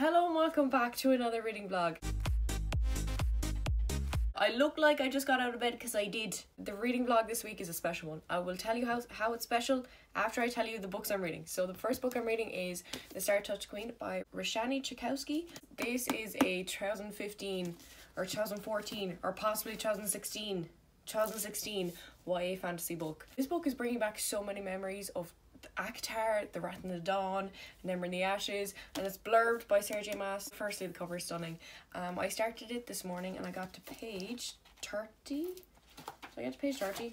Hello and welcome back to another reading vlog. I look like I just got out of bed because I did. The reading vlog this week is a special one. I will tell you how it's special after I tell you the books I'm reading. So the first book I'm reading is The Star-Touched Queen by Roshani Chakowski. This is a 2015 or 2014 or possibly 2016 YA fantasy book. This book is bringing back so many memories of Akhtar, The Rat in the Dawn, Never in the Ashes, and it's blurbed by Sarah J Maas. Firstly, the cover is stunning. I started it this morning and I got to page 30. Did I get to page 30?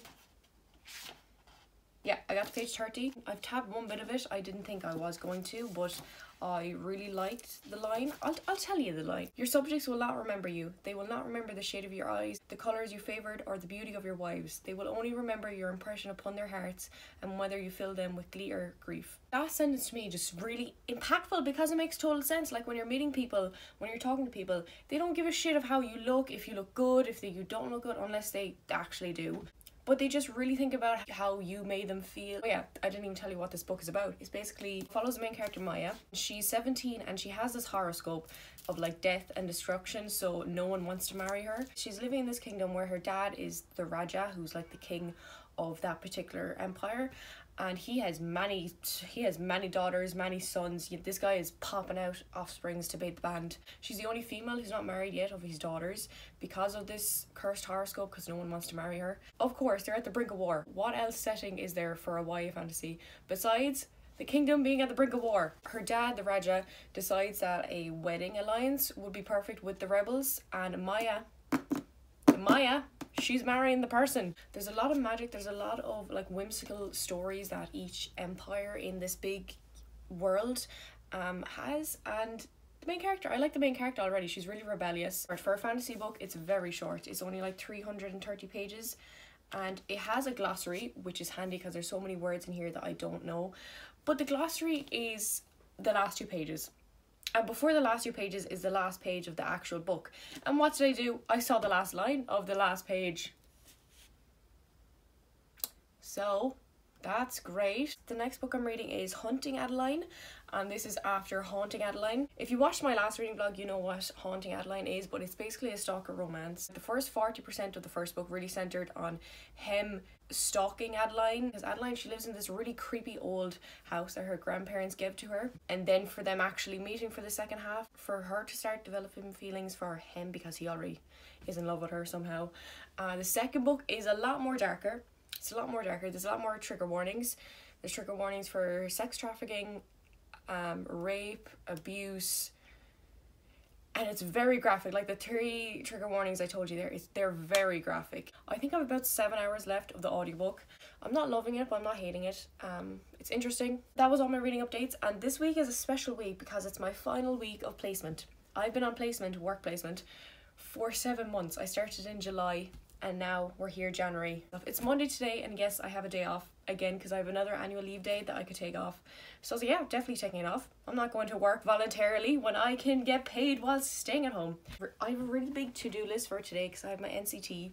Yeah, I got to page 30. I've tabbed one bit of it. I didn't think I was going to, but I really liked the line. I'll tell you the line. Your subjects will not remember you. They will not remember the shade of your eyes, the colours you favoured, or the beauty of your wives. They will only remember your impression upon their hearts and whether you fill them with glee or grief. That sentence to me just really impactful because it makes total sense. Like when you're meeting people, when you're talking to people, they don't give a shit of how you look, if you look good, if you don't look good, unless they actually do. But they just really think about how you made them feel. Oh yeah, I didn't even tell you what this book is about. It basically follows the main character, Maya. She's 17 and she has this horoscope of like death and destruction, so no one wants to marry her. She's living in this kingdom where her dad is the Raja, who's like the king of that particular empire, and he has many daughters, many sons. This guy is popping out offsprings to beat the band. She's the only female who's not married yet of his daughters because of this cursed horoscope, because no one wants to marry her. Of course, they're at the brink of war. What else setting is there for a YA fantasy besides the kingdom being at the brink of war? Her dad, the Raja, decides that a wedding alliance would be perfect with the rebels, and Maya, she's marrying the person. There's a lot of magic, there's a lot of like whimsical stories that each empire in this big world has, and the main character, I like the main character already. She's really rebellious. For a fantasy book, it's very short. It's only like 330 pages and it has a glossary, which is handy because there's so many words in here that I don't know. But the glossary is the last 2 pages. And before the last 2 pages is the last page of the actual book. And what did I do? I saw the last line of the last page. So that's great. The next book I'm reading is Hunting Adeline, and this is after Haunting Adeline. If you watched my last reading vlog, you know what Haunting Adeline is, but it's basically a stalker romance. The first 40% of the first book really centered on him stalking Adeline, because Adeline, she lives in this really creepy old house that her grandparents gave to her, and then for them actually meeting for the second half, for her to start developing feelings for him because he already is in love with her somehow. The second book is a lot more darker. It's a lot more darker. There's a lot more trigger warnings. There's trigger warnings for sex trafficking, rape, abuse, and it's very graphic. Like the 3 trigger warnings I told you there, they're very graphic. I think I have about 7 hours left of the audiobook. I'm not loving it, but I'm not hating it. It's interesting. That was all my reading updates, and this week is a special week because it's my final week of placement. I've been on placement, work placement, for 7 months. I started in July and now we're here January. It's Monday today, and yes, I have a day off again because I have another annual leave day that I could take off. So yeah, definitely taking it off. I'm not going to work voluntarily when I can get paid while staying at home. I have a really big to-do list for today because I have my NCT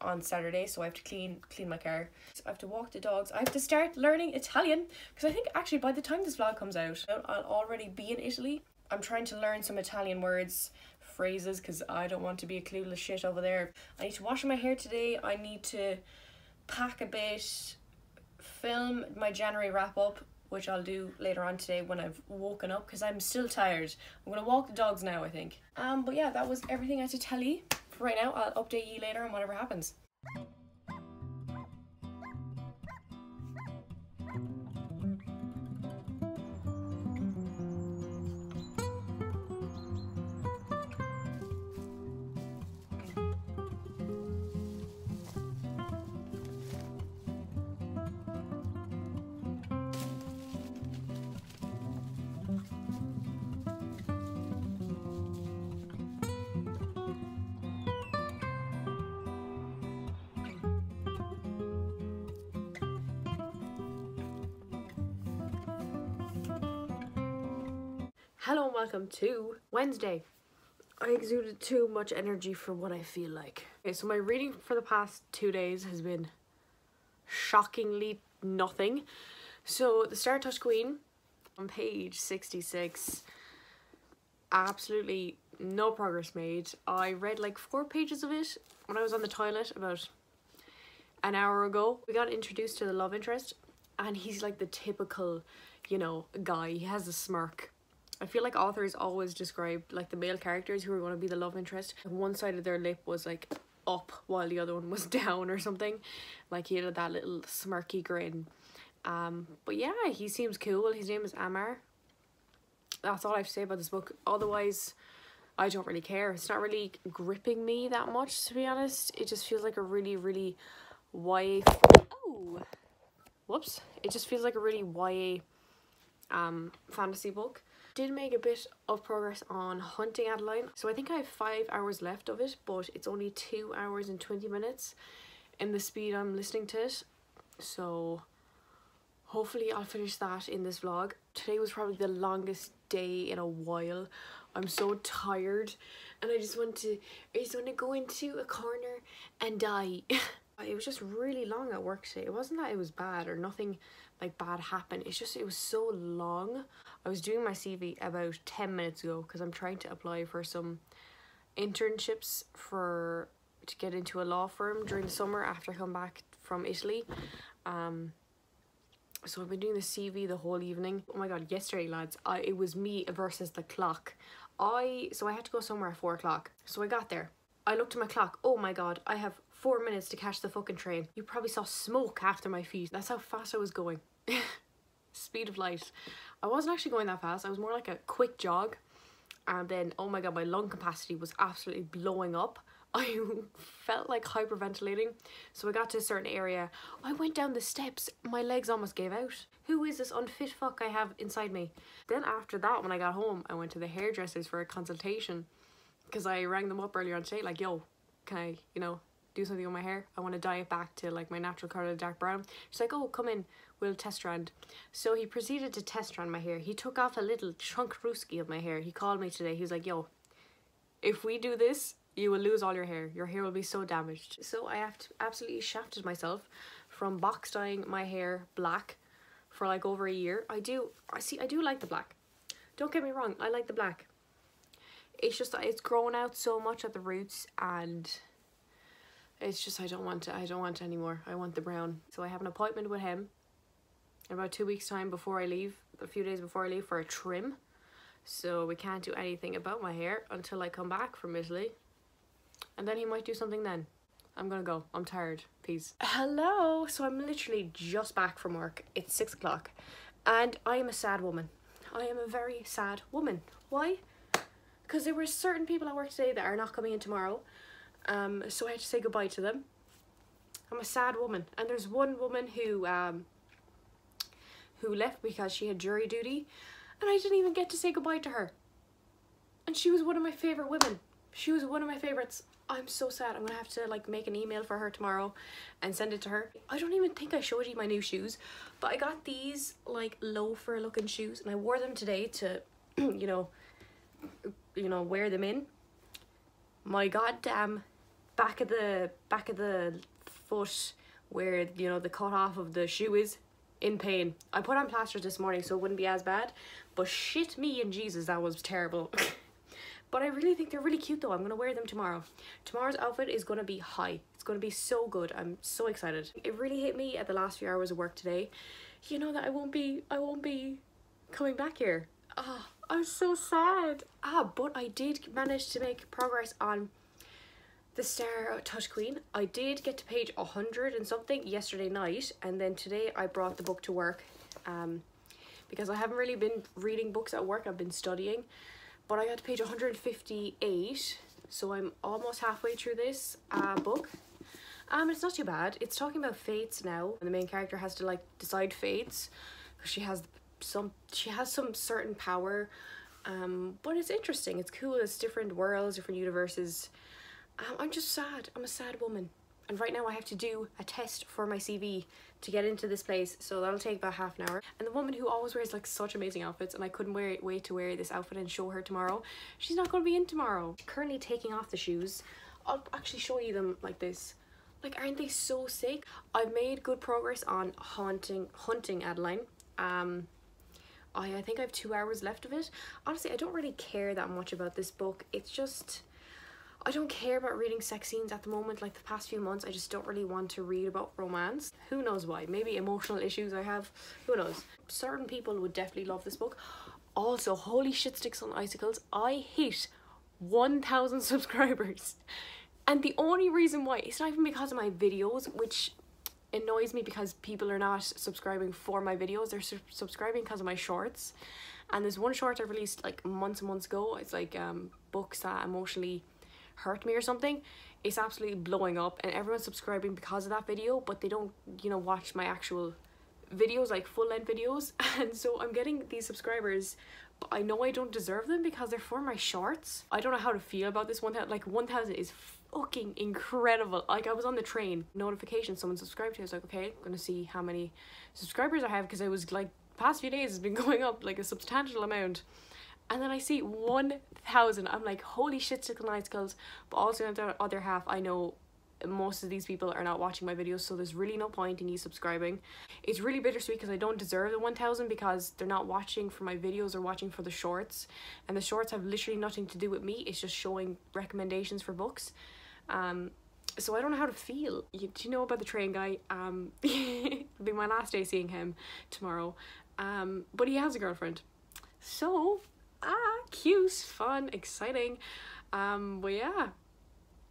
on Saturday, so I have to clean my car. So I have to walk the dogs. I have to start learning Italian because I think actually by the time this vlog comes out, I'll already be in Italy. I'm trying to learn some Italian words, phrases, because I don't want to be a clueless shit over there. I need to wash my hair today. I need to pack a bit, film my January wrap up, which I'll do later on today when I've woken up because I'm still tired. I'm gonna walk the dogs now, I think. But yeah, that was everything I had to tell you for right now. I'll update you later on whatever happens. Hello and welcome to Wednesday. I exuded too much energy for what I feel like. Okay, so my reading for the past 2 days has been shockingly nothing. So The Star-Touched Queen on page 66 absolutely no progress made. I read like 4 pages of it when I was on the toilet about an hour ago. We got introduced to the love interest, and he's like the typical, you know, guy. He has a smirk. I feel like authors always describe like the male characters who are going to be the love interest. One side of their lip was like up while the other one was down or something. Like he had that little smirky grin. But yeah, he seems cool. His name is Amar. That's all I have to say about this book. Otherwise, I don't really care. It's not really gripping me that much, to be honest. It just feels like a really, really YA... Oh! Whoops. It just feels like a really YA fantasy book. Did make a bit of progress on Hunting Adeline. So I think I have 5 hours left of it, but it's only 2 hours and 20 minutes in the speed I'm listening to it. So hopefully I'll finish that in this vlog. Today was probably the longest day in a while. I'm so tired and I just want to go into a corner and die. It was just really long at work today. It wasn't that it was bad or nothing like bad happened. It's just it was so long. I was doing my CV about 10 minutes ago because I'm trying to apply for some internships to get into a law firm during the summer after I come back from Italy. So I've been doing the CV the whole evening. Oh my god, yesterday lads, it was me versus the clock. So I had to go somewhere at 4 o'clock. So I got there. I looked at my clock. Oh my god, I have 4 minutes to catch the fucking train. You probably saw smoke after my feet. That's how fast I was going. Speed of light. I wasn't actually going that fast. I was more like a quick jog. And then, oh my god, my lung capacity was absolutely blowing up. I felt like hyperventilating. So I got to a certain area. I went down the steps. My legs almost gave out. Who is this unfit fuck I have inside me? Then after that, when I got home, I went to the hairdressers for a consultation. Because I rang them up earlier on today, like, yo, can I, you know, do something with my hair? I want to dye it back to like my natural colour of dark brown. She's like, oh, come in, we'll test strand. So he proceeded to test strand my hair. He took off a little chunk rooski of my hair. He called me today. He was like, yo, if we do this, you will lose all your hair. Your hair will be so damaged. So I have absolutely shafted myself from box dyeing my hair black for like over a year. I do like the black. Don't get me wrong, I like the black. It's just that it's grown out so much at the roots and it's just I don't want it anymore. I want the brown. So I have an appointment with him in about 2 weeks time before I leave, a few days before I leave, for a trim. So we can't do anything about my hair until I come back from Italy. And then he might do something then. I'm gonna go. I'm tired. Peace. Hello. So I'm literally just back from work. It's 6 o'clock and I am a sad woman. I am a very sad woman. Why? Because there were certain people at work today that are not coming in tomorrow. So I had to say goodbye to them. I'm a sad woman. And there's one woman who left because she had jury duty. And I didn't even get to say goodbye to her. And she was one of my favourite women. She was one of my favourites. I'm so sad. I'm going to have to like make an email for her tomorrow and send it to her. I don't even think I showed you my new shoes. But I got these like loafer looking shoes. And I wore them today to, you know, wear them in. My goddamn back of the foot where, you know, the cut off of the shoe is in pain. I put on plasters this morning so it wouldn't be as bad, but shit me and Jesus, that was terrible. But I really think they're really cute though. I'm gonna wear them tomorrow. Tomorrow's outfit is gonna be high. It's gonna be so good. I'm so excited. It really hit me at the last few hours of work today, you know, that I won't be coming back here. Ah, I'm so sad. But I did manage to make progress on the Star Touch Queen. I did get to page 100 and something yesterday night, and then today I brought the book to work because I haven't really been reading books at work. I've been studying, but I got to page 158, so I'm almost halfway through this book. It's not too bad. It's talking about fates now, and the main character has to like decide fates because she has some certain power, but it's interesting. It's cool. It's different worlds, different universes. I'm just sad. I'm a sad woman, and right now I have to do a test for my CV to get into this place, so that'll take about half an hour. And the woman who always wears like such amazing outfits, and I couldn't wait to wear this outfit and show her tomorrow, she's not going to be in tomorrow. Currently taking off the shoes. I'll actually show you them like this. Like, aren't they so sick? I've made good progress on hunting Adeline. I think I have 2 hours left of it. Honestly, I don't really care that much about this book. It's just, I don't care about reading sex scenes at the moment. Like the past few months, I just don't really want to read about romance. Who knows why? Maybe emotional issues I have. Who knows? Certain people would definitely love this book. Also, holy shit sticks on icicles, I hit 1,000 subscribers. And the only reason why, it's not even because of my videos, which annoys me because people are not subscribing for my videos. They're subscribing because of my shorts. And there's one short I released like months and months ago. It's like books that emotionally hurt me or something. It's absolutely blowing up and everyone's subscribing because of that video, but they don't, you know, watch my actual videos, like full-length videos. And so I'm getting these subscribers, but I know I don't deserve them because they're for my shorts. I don't know how to feel about this 1,000. Like 1,000 is fucking incredible. Like I was on the train, notification, someone subscribed to it. I was like, okay, I'm gonna see how many subscribers I have, because it was like past few days has been going up like a substantial amount. And then I see 1,000. I'm like, holy shit, sticks and icicles. But also on the other half, I know most of these people are not watching my videos, so there's really no point in you subscribing. It's really bittersweet because I don't deserve the 1,000 because they're not watching for my videos, they're watching for the shorts, and the shorts have literally nothing to do with me. It's just showing recommendations for books. So I don't know how to feel. Do you know about the train guy? It'll be my last day seeing him tomorrow, but he has a girlfriend, so cute, fun, exciting. But yeah,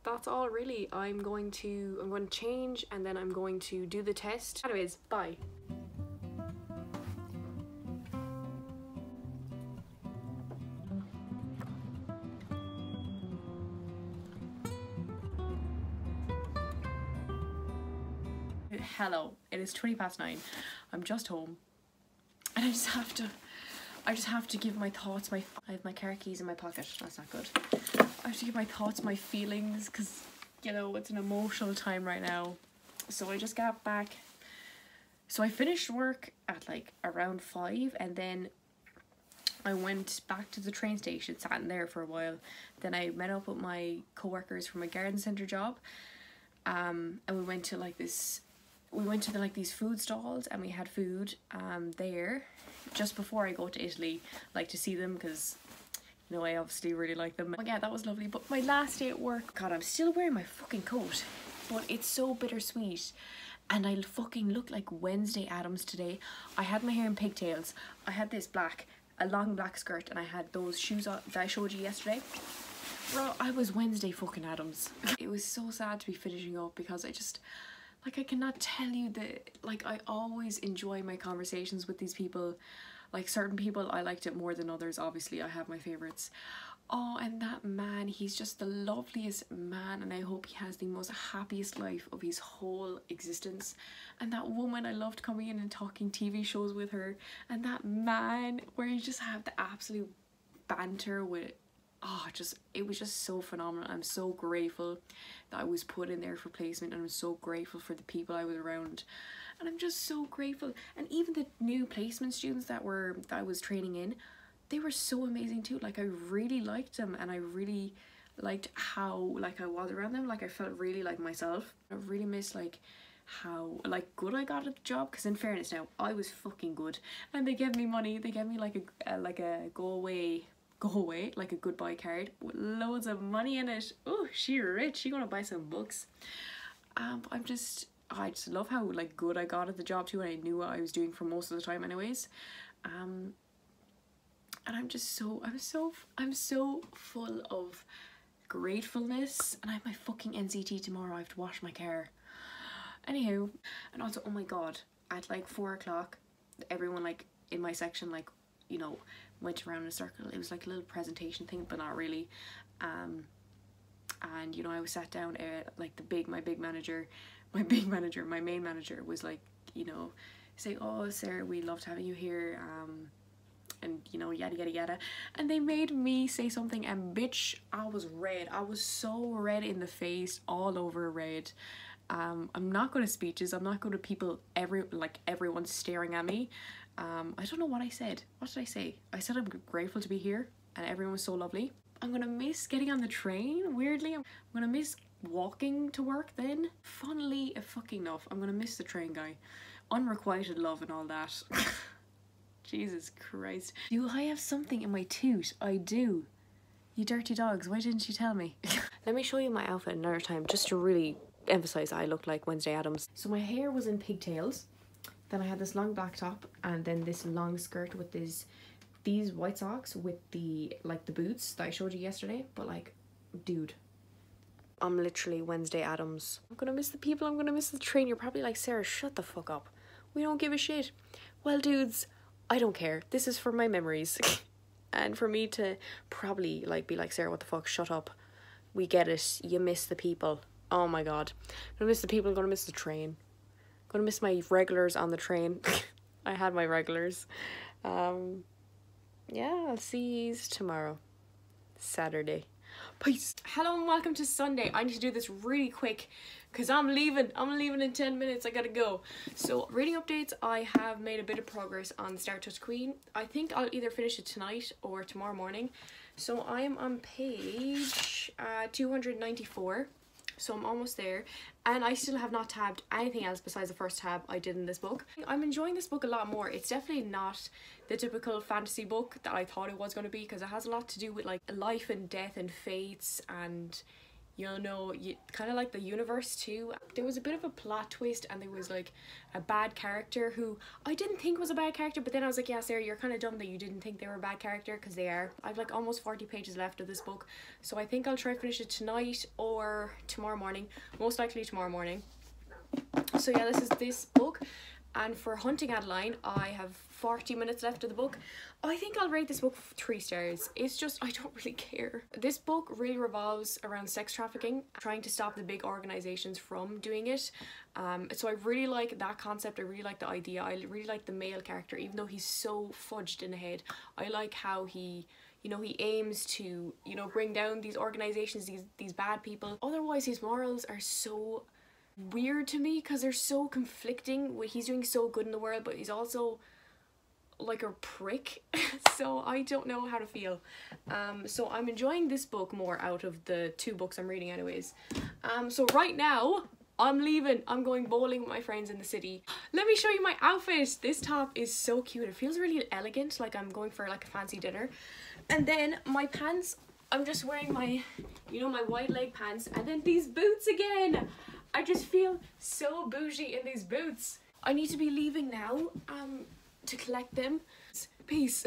that's all really. I'm going to change and then I'm going to do the test. Anyways, bye. Hello, it is 9:20. I'm just home and I just have to give my thoughts, I have my car keys in my pocket, that's not good. I have to give my thoughts, my feelings, because, you know, it's an emotional time right now. So I just got back. So I finished work at like around 5 and then I went back to the train station, sat in there for a while. Then I met up with my co-workers from my garden centre job. And we went to like these food stalls and we had food there just before I go to Italy, like to see them, because you know I obviously really like them. But yeah, that was lovely. But my last day at work, God, I'm still wearing my fucking coat, but it's so bittersweet. And I fucking look like Wednesday Addams today. I had my hair in pigtails, I had this a long black skirt, and I had those shoes on that I showed you yesterday. Bro, I was Wednesday fucking Addams. It was so sad to be finishing up because I just, like, I cannot tell you that, like, I always enjoy my conversations with these people. Like, certain people I liked it more than others, obviously I have my favourites. Oh, and that man, he's just the loveliest man, and I hope he has the most happiest life of his whole existence. And that woman, I loved coming in and talking TV shows with her. And that man, where you just have the absolute banter with, oh, it was just so phenomenal. I'm so grateful that I was put in there for placement, and I'm so grateful for the people I was around, and I'm just so grateful. And even the new placement students that I was training in, they were so amazing too. Like, I really liked them, and I really liked how, like, I was around them. Like, I felt really like myself. I really miss, like, how, like, good I got at the job, because in fairness now, I was fucking good, and they gave me money. They gave me like a go away, like a goodbye card with loads of money in it. Oh, she rich, she gonna buy some books. I just love how, like, good I got at the job too, and I knew what I was doing for most of the time anyways. And I'm so full of gratefulness. And I have my fucking NCT tomorrow. I have to wash my car. Anywho, and also, oh my god, at like 4 o'clock, everyone, like, in my section, like, you know, went around in a circle. It was like a little presentation thing, but not really. And you know, I was sat down, like my main manager was like, you know, saying, oh Sarah, we loved having you here, and you know, yada yada yada. And they made me say something, and bitch, I was red. I was so red in the face, all over red. I'm not good at speeches. I'm not good at people, everyone staring at me. I don't know what I said. What did I say? I said I'm grateful to be here and everyone was so lovely. I'm gonna miss getting on the train, weirdly. I'm gonna miss walking to work then. Funnily fucking enough, I'm gonna miss the train guy. Unrequited love and all that. Jesus Christ. Do I have something in my tooth? I do. You dirty dogs, why didn't you tell me? Let me show you my outfit another time just to really emphasize I look like Wednesday Addams. So my hair was in pigtails. Then I had this long black top and then this long skirt with these white socks with the boots that I showed you yesterday. But like, dude, I'm literally Wednesday Addams. I'm gonna miss the people, I'm gonna miss the train. You're probably like, Sarah, shut the fuck up. We don't give a shit. Well, dudes, I don't care. This is for my memories. And for me to probably like be like, Sarah, what the fuck, shut up. We get it, you miss the people. Oh my god. I'm gonna miss the people, I'm gonna miss the train. I'm gonna miss my regulars on the train. I had my regulars. Yeah, I'll see you tomorrow. Saturday. Peace. Hello and welcome to Sunday. I need to do this really quick because I'm leaving in 10 minutes. I gotta go. So reading updates, I have made a bit of progress on Star Touch Queen. I think I'll either finish it tonight or tomorrow morning. So I'm on page 294. So I'm almost there, and I still have not tabbed anything else besides the first tab I did in this book. I'm enjoying this book a lot more. It's definitely not the typical fantasy book that I thought it was going to be, because it has a lot to do with like life and death and fates and, you know, kind of like the universe too. There was a bit of a plot twist, and there was like a bad character who I didn't think was a bad character, but then I was like, yeah, Sarah, you're kind of dumb that you didn't think they were a bad character, because they are. I've like almost 40 pages left of this book, so I think I'll try to finish it tonight or tomorrow morning, most likely tomorrow morning. So yeah, this is this book. And for Hunting Adeline, I have 40 minutes left of the book. I think I'll rate this book 3 stars. It's just, I don't really care. This book really revolves around sex trafficking, trying to stop the big organizations from doing it. So I really like that concept. I really like the idea. I really like the male character, even though he's so fudged in the head. I like how he, you know, he aims to, you know, bring down these organizations, these bad people. Otherwise, his morals are so weird to me because they're so conflicting. He's doing so good in the world, but he's also like a prick. So I don't know how to feel. So I'm enjoying this book more out of the 2 books I'm reading anyways. So right now I'm leaving. I'm going bowling with my friends in the city. Let me show you my outfit. This top is so cute. It feels really elegant, like I'm going for like a fancy dinner. And then my pants, I'm just wearing my, you know, my wide leg pants, and then these boots again. I just feel so bougie in these boots. I need to be leaving now to collect them. Peace.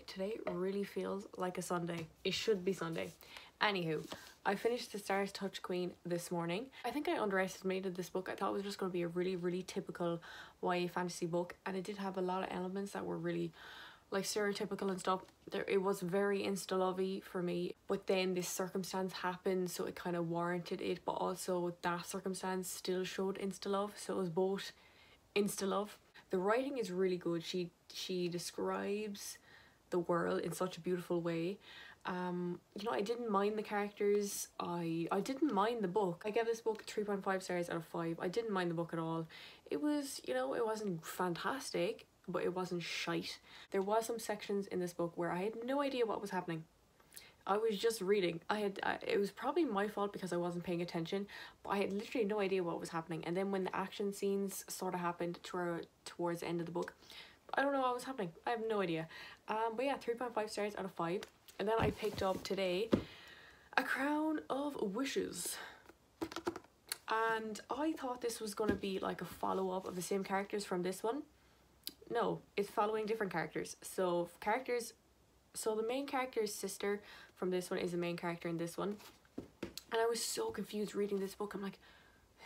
Today really feels like a Sunday. It should be Sunday. Anywho, I finished the Star Touch Queen this morning. I think I underestimated this book. I thought it was just going to be a really typical YA fantasy book, and it did have a lot of elements that were really like stereotypical and stuff. It was very insta-lovey for me, but then this circumstance happened, so it kind of warranted it, but also that circumstance still showed insta-love, so it was both insta-love. The writing is really good. She describes the world in such a beautiful way. You know, I didn't mind the characters. I didn't mind the book. I gave this book 3.5 stars out of 5. I didn't mind the book at all. It was, you know, it wasn't fantastic, but it wasn't shite. There was some sections in this book where I had no idea what was happening. I was just reading. It was probably my fault because I wasn't paying attention, but I had literally no idea what was happening. And then when the action scenes sort of happened towards the end of the book, I don't know what was happening. I have no idea. But yeah, 3.5 stars out of 5. And then I picked up today A Crown of Wishes. And I thought this was going to be like a follow-up of the same characters from this one. No, it's following different characters. So the main character's sister from this one is the main character in this one. And I was so confused reading this book. I'm like,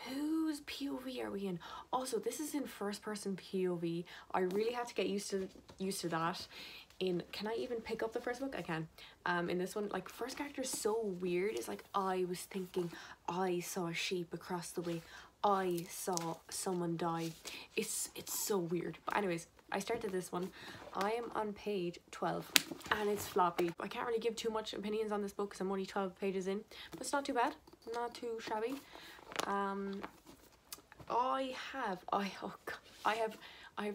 Whose POV are we in? Also, this is in first person POV. I really have to get used to that. Can I even pick up the first book? I can. In this one, like, first character is so weird. It's like, I was thinking, I saw a sheep across the way, I saw someone die. It's so weird. But anyways, I started this one. I am on page 12 and it's floppy. I can't really give too much opinions on this book because I'm only 12 pages in, but it's not too bad, not too shabby. I have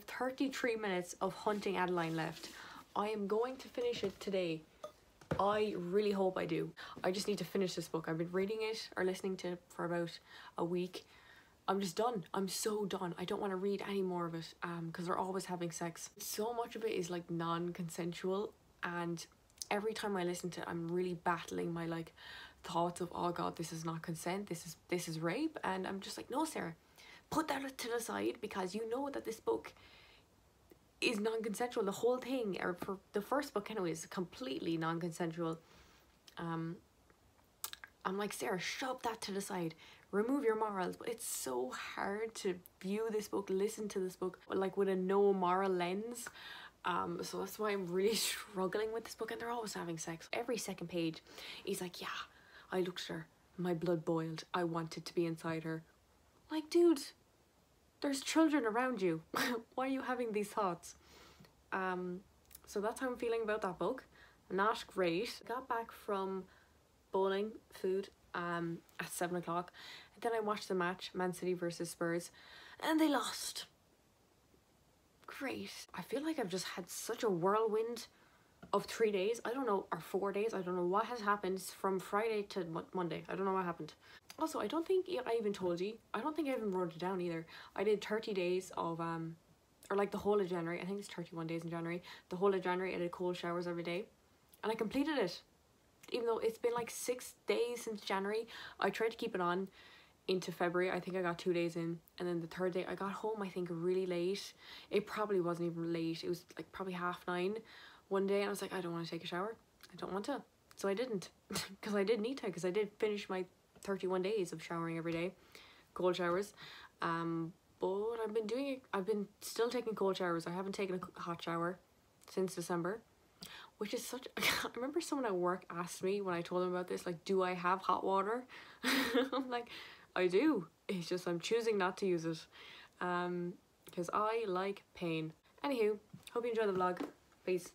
33 minutes of Hunting Adeline left. I am going to finish it today. I really hope I do. I just need to finish this book. I've been reading it or listening to it for about a week. I'm just done. I'm so done. I don't want to read any more of it because they're always having sex. So much of it is like non-consensual, and every time I listen to it, I'm really battling my like thoughts of, oh god, this is not consent, this is rape. And I'm just like, no Sarah, put that to the side, because you know that this book is non-consensual. The whole thing, or for the first book anyway, is completely non-consensual. I'm like, Sarah, shove that to the side, remove your morals. But it's so hard to view this book, listen to this book, like with a no moral lens. So that's why I'm really struggling with this book. And they're always having sex. Every second page he's like, yeah, I looked at her, my blood boiled, I wanted to be inside her. Like, dude, there's children around you. Why are you having these thoughts? So that's how I'm feeling about that book. Not great. Got back from bowling, food, at 7 o'clock. And then I watched the match, Man City versus Spurs, and they lost. Great. I feel like I've just had such a whirlwind of 3 days. I don't know, or 4 days. I don't know what has happened from Friday to Monday. I don't know what happened. Also, I don't think I even told you. I don't think I even wrote it down either. I did 30 days of, or like the whole of January. I think it's 31 days in January. The whole of January I did cold showers every day. And I completed it. Even though it's been like 6 days since January. I tried to keep it on into February. I think I got 2 days in. And then the third day I got home, I think, really late. It probably wasn't even late. It was like probably 9:30 one day. And I was like, I don't want to take a shower. I don't want to. So I didn't. Because I did need to. Because I did finish my 31 days of showering every day. Cold showers. But I've been doing it. I've been still taking cold showers. I haven't taken a hot shower since December. Which is such... I remember someone at work asked me when I told them about this, like, do I have hot water? I'm like, I do. It's just I'm choosing not to use it. Because I like pain. Anywho, hope you enjoy the vlog. Peace.